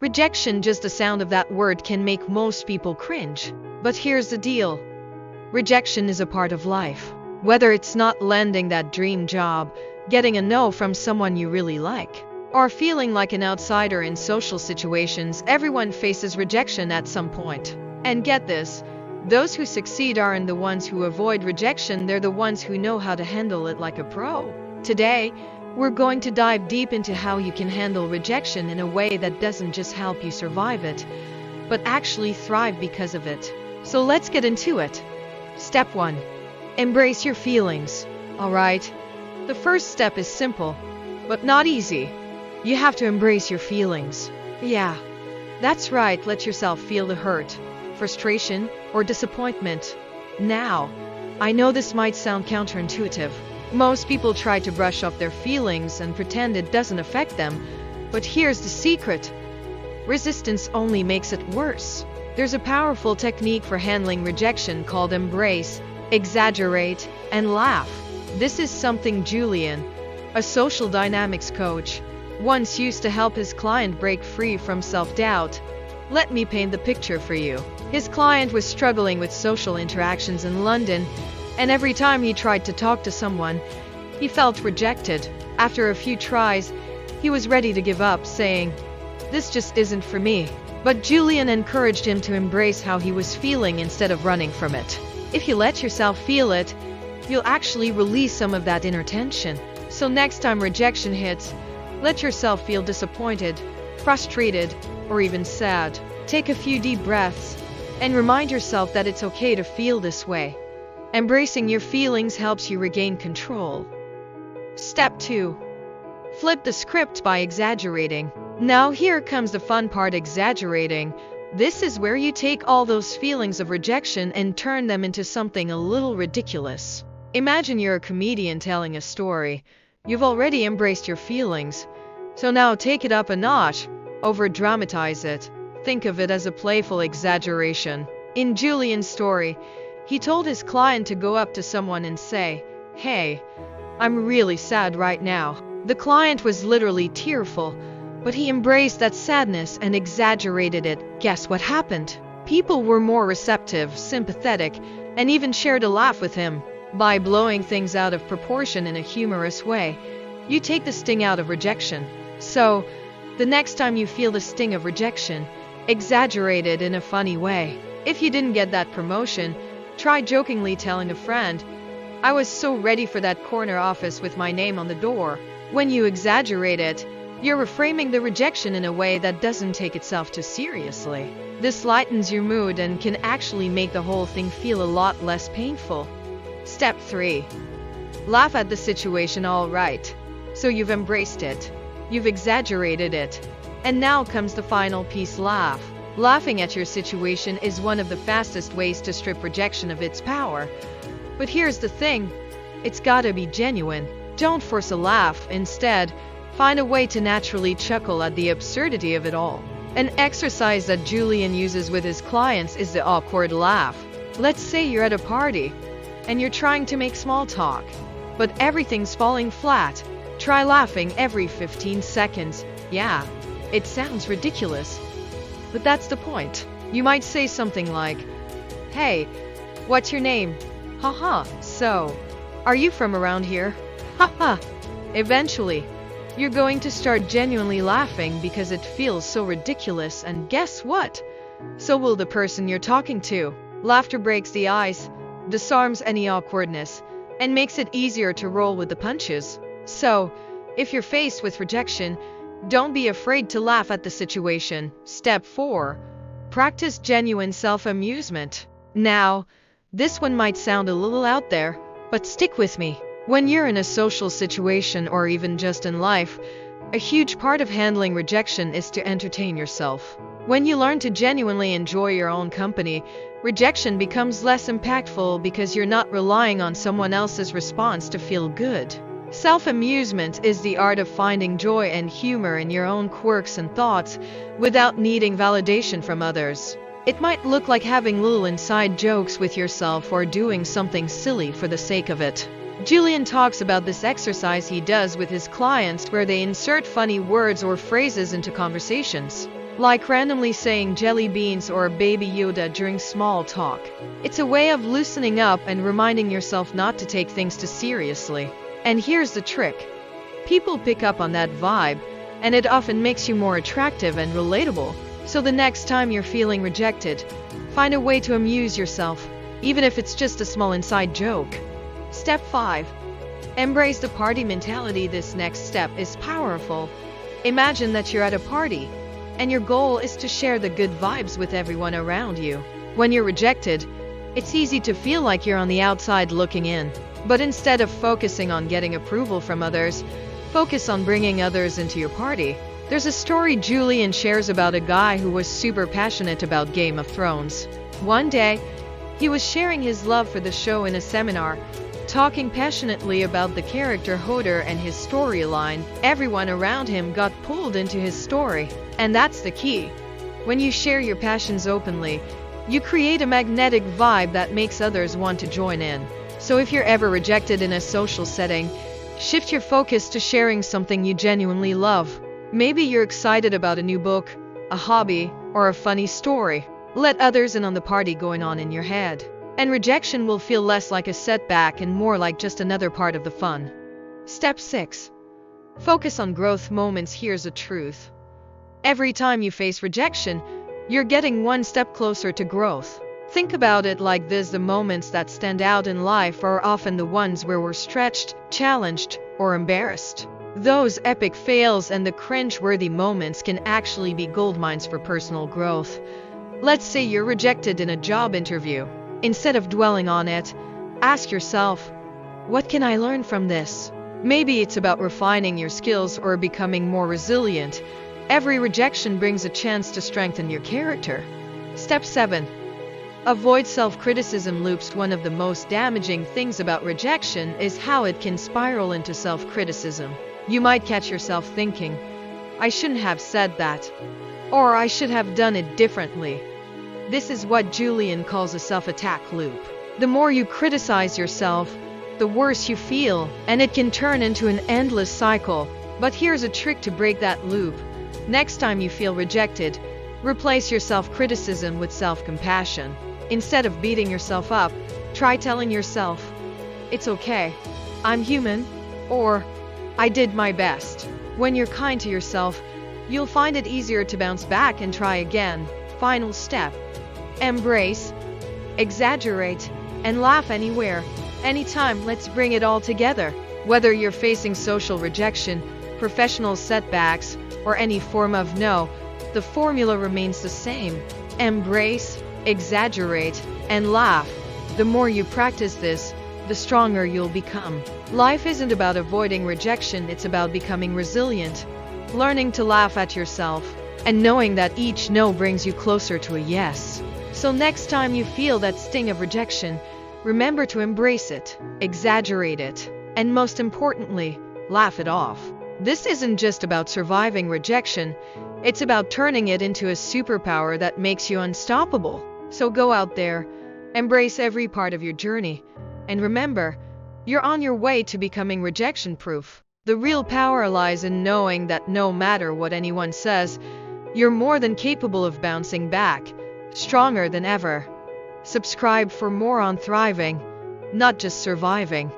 Rejection, just the sound of that word can make most people cringe. But here's the deal. Rejection is a part of life. Whether it's not landing that dream job, getting a no from someone you really like, or feeling like an outsider in social situations, everyone faces rejection at some point. And get this, those who succeed aren't the ones who avoid rejection, they're the ones who know how to handle it like a pro. Today, we're going to dive deep into how you can handle rejection in a way that doesn't just help you survive it, but actually thrive because of it. So let's get into it. Step 1. Embrace your feelings. Alright? The first step is simple, but not easy. You have to embrace your feelings. Yeah, that's right, let yourself feel the hurt, frustration, or disappointment. Now, I know this might sound counterintuitive. Most people try to brush off their feelings and pretend it doesn't affect them, but here's the secret. Resistance only makes it worse. There's a powerful technique for handling rejection called embrace, exaggerate, and laugh. This is something Julian, a social dynamics coach, once used to help his client break free from self-doubt. Let me paint the picture for you. His client was struggling with social interactions in London, and every time he tried to talk to someone, he felt rejected. After a few tries, he was ready to give up, saying, "This just isn't for me." But Julian encouraged him to embrace how he was feeling instead of running from it. If you let yourself feel it, you'll actually release some of that inner tension. So next time rejection hits, let yourself feel disappointed, frustrated, or even sad. Take a few deep breaths and remind yourself that it's okay to feel this way. Embracing your feelings helps you regain control. Step 2. Flip the script by exaggerating. Now here comes the fun part, exaggerating. This is where you take all those feelings of rejection and turn them into something a little ridiculous. Imagine you're a comedian telling a story. You've already embraced your feelings. So now take it up a notch. Over-dramatize it. Think of it as a playful exaggeration. In Julian's story, he told his client to go up to someone and say, "Hey, I'm really sad right now." The client was literally tearful, but he embraced that sadness and exaggerated it. Guess what happened? People were more receptive, sympathetic, and even shared a laugh with him. By blowing things out of proportion in a humorous way, you take the sting out of rejection. So, the next time you feel the sting of rejection, exaggerate it in a funny way. If you didn't get that promotion, try jokingly telling a friend, "I was so ready for that corner office with my name on the door." When you exaggerate it, you're reframing the rejection in a way that doesn't take itself too seriously. This lightens your mood and can actually make the whole thing feel a lot less painful. Step 3. Laugh at the situation. All right. So you've embraced it. You've exaggerated it. And now comes the final piece, laugh. Laughing at your situation is one of the fastest ways to strip rejection of its power. But here's the thing. It's gotta be genuine. Don't force a laugh. Instead, find a way to naturally chuckle at the absurdity of it all. An exercise that Julian uses with his clients is the awkward laugh. Let's say you're at a party, and you're trying to make small talk, but everything's falling flat. Try laughing every 15 seconds. Yeah, it sounds ridiculous, but that's the point. You might say something like, "Hey, what's your name? Haha, so, are you from around here? Haha." Eventually, you're going to start genuinely laughing because it feels so ridiculous, and guess what? So will the person you're talking to. Laughter breaks the ice, disarms any awkwardness, and makes it easier to roll with the punches. So, if you're faced with rejection, don't be afraid to laugh at the situation. Step 4. Practice genuine self-amusement. Now, this one might sound a little out there, but stick with me. When you're in a social situation or even just in life, a huge part of handling rejection is to entertain yourself. When you learn to genuinely enjoy your own company, rejection becomes less impactful because you're not relying on someone else's response to feel good. Self-amusement is the art of finding joy and humor in your own quirks and thoughts without needing validation from others. It might look like having little inside jokes with yourself or doing something silly for the sake of it. Julian talks about this exercise he does with his clients where they insert funny words or phrases into conversations. like randomly saying jelly beans or baby Yoda during small talk. It's a way of loosening up and reminding yourself not to take things too seriously. And here's the trick. People pick up on that vibe, and it often makes you more attractive and relatable. So the next time you're feeling rejected, find a way to amuse yourself, even if it's just a small inside joke. Step 5. Embrace the party mentality. This next step is powerful. Imagine that you're at a party, and your goal is to share the good vibes with everyone around you. When you're rejected, it's easy to feel like you're on the outside looking in. But instead of focusing on getting approval from others, focus on bringing others into your party. There's a story Julian shares about a guy who was super passionate about Game of Thrones. One day, he was sharing his love for the show in a seminar, talking passionately about the character Hodor and his storyline. Everyone around him got pulled into his story. And that's the key. When you share your passions openly, you create a magnetic vibe that makes others want to join in. So if you're ever rejected in a social setting, shift your focus to sharing something you genuinely love. Maybe you're excited about a new book, a hobby, or a funny story. Let others in on the party going on in your head. And rejection will feel less like a setback and more like just another part of the fun. Step 6. Focus on growth moments. Here's the truth. Every time you face rejection, you're getting one step closer to growth. Think about it like this: the moments that stand out in life are often the ones where we're stretched, challenged, or embarrassed. Those epic fails and the cringe-worthy moments can actually be goldmines for personal growth. Let's say you're rejected in a job interview. Instead of dwelling on it, ask yourself, what can I learn from this? Maybe it's about refining your skills or becoming more resilient. Every rejection brings a chance to strengthen your character. Step 7. Avoid self-criticism loops. One of the most damaging things about rejection is how it can spiral into self-criticism. You might catch yourself thinking, I shouldn't have said that, or I should have done it differently. This is what Julian calls a self-attack loop. The more you criticize yourself, the worse you feel, and it can turn into an endless cycle. But here's a trick to break that loop. Next time you feel rejected, replace your self-criticism with self-compassion. Instead of beating yourself up, try telling yourself, it's okay, I'm human, or I did my best. When you're kind to yourself, you'll find it easier to bounce back and try again. Final step. Embrace, exaggerate, and laugh anywhere, anytime. Let's bring it all together. Whether you're facing social rejection, professional setbacks, or any form of no, the formula remains the same. Embrace, exaggerate, and laugh. The more you practice this, the stronger you'll become. Life isn't about avoiding rejection, it's about becoming resilient, learning to laugh at yourself, and knowing that each no brings you closer to a yes. So next time you feel that sting of rejection, remember to embrace it, exaggerate it, and most importantly, laugh it off. This isn't just about surviving rejection, it's about turning it into a superpower that makes you unstoppable. So go out there, embrace every part of your journey, and remember, you're on your way to becoming rejection-proof. The real power lies in knowing that no matter what anyone says, you're more than capable of bouncing back, stronger than ever. Subscribe for more on thriving, not just surviving.